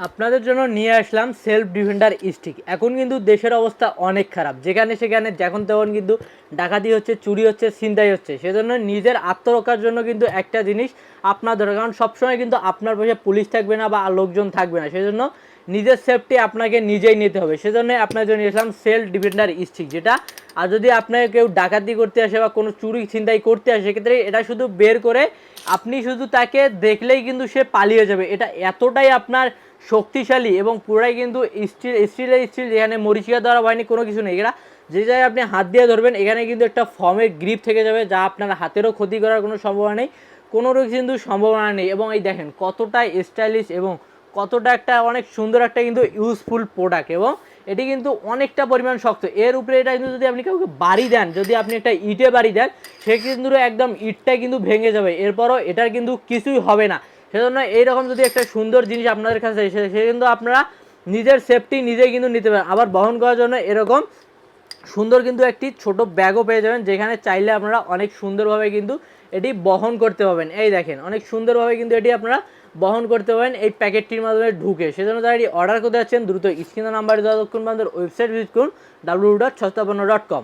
আপনাদের জন্য নিয়ে আসলাম সেলফ ডিফেন্ডার স্টিক। এখন কিন্তু দেশের অবস্থা অনেক খারাপ, যেখানে সেখানে যখন তখন কিন্তু ডাকাতি হচ্ছে, চুরি হচ্ছে, ছিনতাই হচ্ছে। সেজন্য নিজের আত্মরক্ষার জন্য কিন্তু একটা জিনিস আপনার দরকার, কারণ সবসময় কিন্তু আপনার পাশে পুলিশ থাকবে না বা লোকজন থাকবে না। সেজন্য নিজের সেফটি আপনাকে নিজেই নিতে হবে। সেজন্য আপনার জন্য নিয়ে আসলাম সেলফ ডিফেন্ডার স্টিক, যেটা আর যদি আপনাকে কেউ ডাকাতি করতে আসে বা কোনো চুরি ছিনতাই করতে আসে, সেক্ষেত্রে এটা শুধু বের করে আপনি শুধু তাকে দেখলেই কিন্তু সে পালিয়ে যাবে। এটা এতটাই আপনার শক্তিশালী এবং পুরাই কিন্তু স্টিল, যেখানে মরিচিকা দ্বারা হয়নি, কোনো কিছু নেই। এটা যে জায়গায় আপনি হাত দিয়ে ধরবেন, এখানে কিন্তু একটা ফর্মের গ্রিপ থেকে যাবে, যা আপনার হাতেরও ক্ষতি করার কোনো সম্ভাবনা নেই, কোনো কিন্তু সম্ভাবনা নেই। এবং এই দেখেন কতটা স্টাইলিশ এবং কতটা একটা অনেক সুন্দর একটা কিন্তু ইউজফুল প্রোডাক্ট। এবং এটি কিন্তু অনেকটা পরিমাণ শক্ত। এর উপরে এটা কিন্তু যদি আপনি কাউকে বাড়ি দেন, যদি আপনি একটা ইটে বাড়ি দেন, সে কিন্তু একদম ইটটাই কিন্তু ভেঙে যাবে, এরপরও এটার কিন্তু কিছুই হবে না। সেজন্য এইরকম যদি একটা সুন্দর জিনিস আপনাদের কাছে এসে, সে কিন্তু আপনারা নিজের সেফটি নিজেই কিন্তু নিতে পারেন। আবার বহন করার জন্য এরকম সুন্দর কিন্তু একটি ছোট ব্যাগও পেয়ে যাবেন, যেখানে চাইলে আপনারা অনেক সুন্দরভাবে কিন্তু এটি বহন করতে পারবেন। এই দেখেন অনেক সুন্দরভাবে কিন্তু এটি আপনারা বহন করতে পারেন এই প্যাকেটটির মাধ্যমে ঢুকে। সেজন্য যারা এটি অর্ডার করতে যাচ্ছেন, দ্রুত স্ক্রিনের নাম্বারে যোগাযোগ করুন, আমাদের ওয়েবসাইট ভিজিট করুন www.সস্তাপন্ন.com।